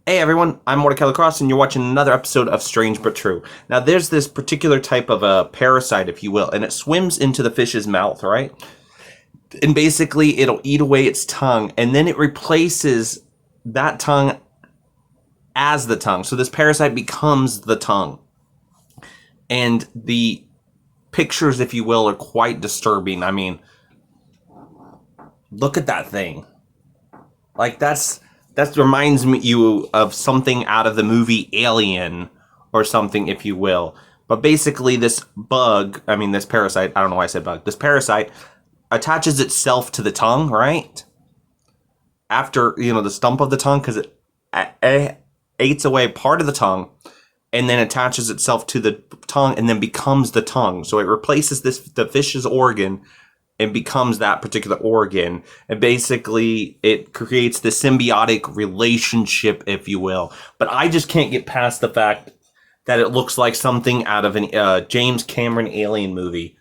Hey everyone, I'm Mortika Lacrosse, and you're watching another episode of Strange But True. Now, there's this particular type of a parasite, if you will, and it swims into the fish's mouth, right? And basically, it'll eat away its tongue, and then it replaces that tongue as the tongue. So this parasite becomes the tongue. And the pictures, if you will, are quite disturbing. I mean, look at that thing. Like that reminds me you of something out of the movie Alien or something, if you will. But basically, this parasite, I don't know why I said bug, this parasite attaches itself to the tongue, right? After, the stump of the tongue, because it eats away part of the tongue and then attaches itself to the tongue and then becomes the tongue. So it replaces the fish's organ and becomes that particular organ. And basically, it creates the symbiotic relationship, if you will. But I just can't get past the fact that it looks like something out of an James Cameron Alien movie.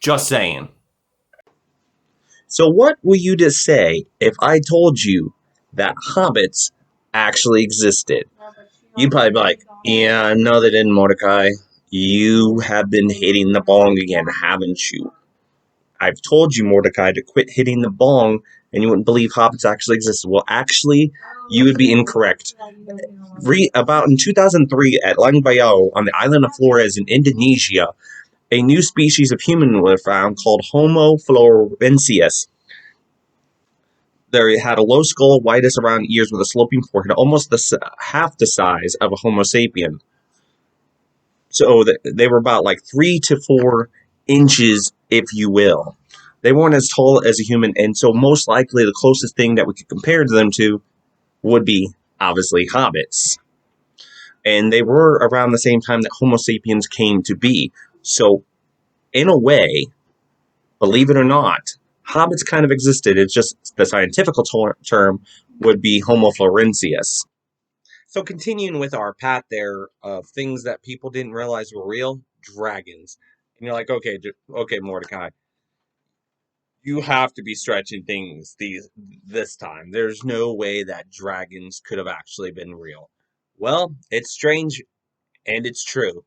Just saying. So, what will you just say if I told you that hobbits actually existed? You'd probably be like, yeah, no, they didn't, Mordecai. You have been hitting the bong again, haven't you? I've told you, Mordecai, to quit hitting the bong, and you wouldn't believe hobbits actually existed. Well, actually, you would be incorrect. About in 2003 at Langbayao on the island of Flores in Indonesia, a new species of human was found called Homo florensis. They had a low skull, whitish around ears with a sloping forehead, almost half the size of a Homo sapien. So they were about like 3 to 4 inches, if you will. They weren't as tall as a human, and so most likely the closest thing that we could compare them to would be obviously hobbits. And they were around the same time that Homo sapiens came to be. So, in a way, believe it or not, hobbits kind of existed. It's just the scientific term would be Homo florensis. So continuing with our path there of things that people didn't realize were real, dragons. And you're like, okay, Mordecai, you have to be stretching things this time. There's no way that dragons could have actually been real. Well, it's strange and it's true.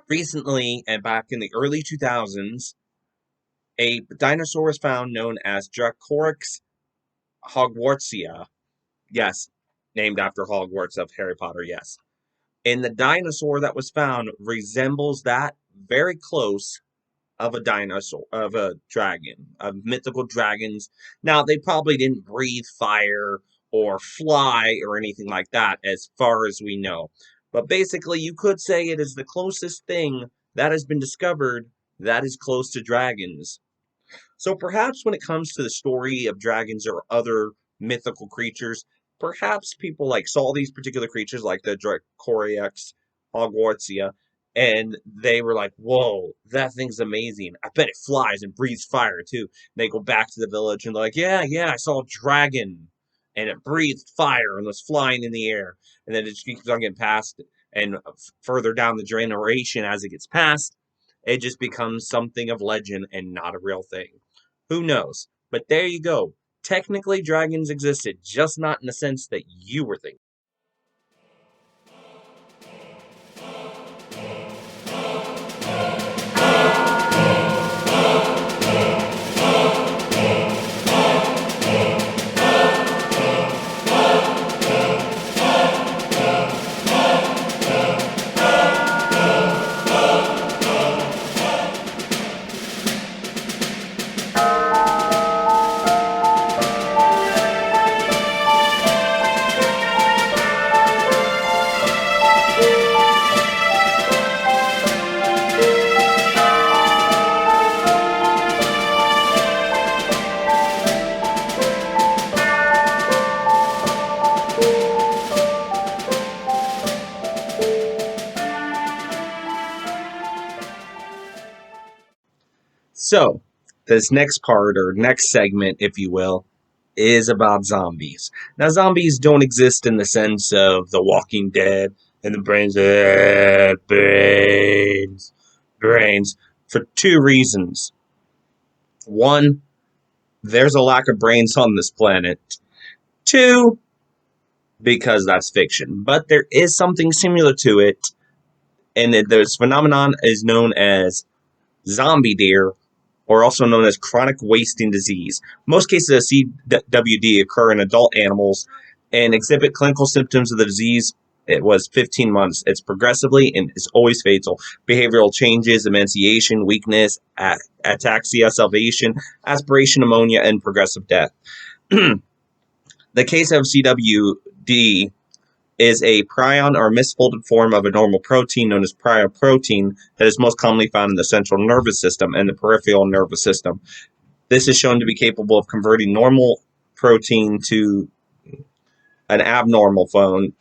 Recently, and back in the early 2000s, a dinosaur was found known as Dracoryx hogwartsia. Yes, named after Hogwarts of Harry Potter, yes. And the dinosaur that was found resembles that very close of a dinosaur, of a dragon, of mythical dragons. Now, they probably didn't breathe fire or fly or anything like that, as far as we know. But basically, you could say it is the closest thing that has been discovered that is close to dragons. So perhaps when it comes to the story of dragons or other mythical creatures, perhaps people like saw these particular creatures like the Dracoryx hogwartsia, and they were like, whoa, that thing's amazing. I bet it flies and breathes fire too. And they go back to the village and they're like, yeah, I saw a dragon and it breathed fire and was flying in the air. And then it just keeps on getting passed, and further down the generation as it gets passed, it just becomes something of legend and not a real thing. Who knows? But there you go. Technically, dragons existed, just not in the sense that you were thinking. So, this next part, or next segment, if you will, is about zombies. Now, zombies don't exist in the sense of The Walking Dead and the brains, for two reasons. One, there's a lack of brains on this planet. Two, because that's fiction. But there is something similar to it, and this phenomenon is known as zombie deer, or also known as chronic wasting disease. Most cases of CWD occur in adult animals and exhibit clinical symptoms of the disease. It was 15 months. It's progressively and is always fatal. Behavioral changes, emaciation, weakness, ataxia, salivation, aspiration, pneumonia, and progressive death. The case of CWD is a prion or misfolded form of a normal protein known as prion protein that is most commonly found in the central nervous system and the peripheral nervous system. This is shown to be capable of converting normal protein to an abnormal form,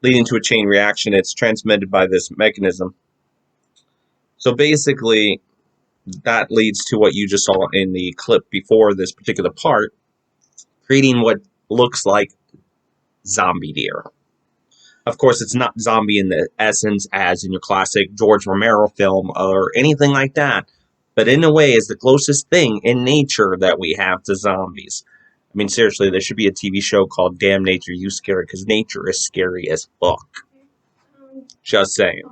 leading to a chain reaction. It's transmitted by this mechanism. So basically, that leads to what you just saw in the clip before this particular part, creating what looks like zombie deer. Of course, it's not zombie in the essence as in your classic George Romero film or anything like that, but in a way is the closest thing in nature that we have to zombies. I mean, seriously, there should be a TV show called Damn Nature, You Scary, because nature is scary as fuck. Just saying.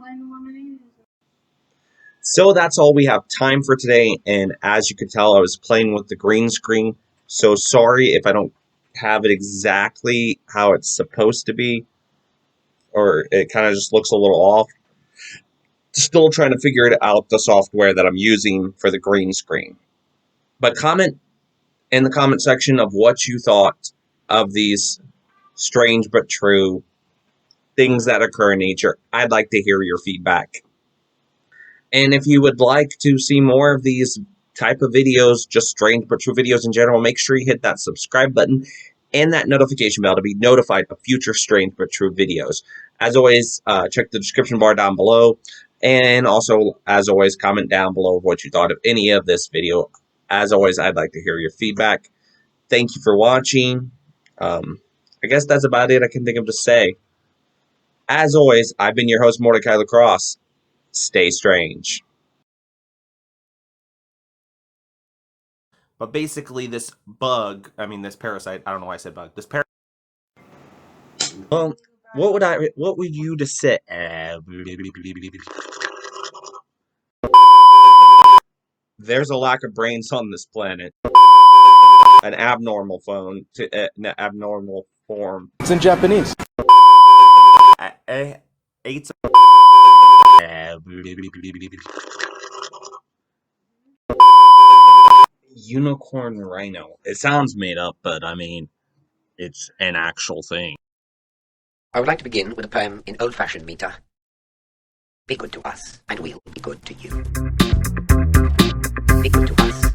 So that's all we have time for today, and as you can tell, I was playing with the green screen, so sorry if I don't have it exactly how it's supposed to be, or it kind of just looks a little off. Still trying to figure it out, the software that I'm using for the green screen. But comment in the comment section of what you thought of these strange but true things that occur in nature. I'd like to hear your feedback. And if you would like to see more of these type of videos, just strange but true videos in general, make sure you hit that subscribe button and that notification bell to be notified of future strange but true videos. As always, check the description bar down below. And also, as always, comment down below what you thought of any of this video. As always, I'd like to hear your feedback. Thank you for watching. I guess that's about it I can think of to say. As always, I've been your host, Mortika Lacrosse. Stay strange. But basically, this bug, this parasite, I don't know why I said bug, this parasite. Well, what would you to say? There's a lack of brains on this planet. An abnormal form. It's in Japanese. It's unicorn rhino. It sounds made up, but I mean, it's an actual thing. I would like to begin with a poem in old-fashioned meter. Be good to us, and we'll be good to you. Be good to us,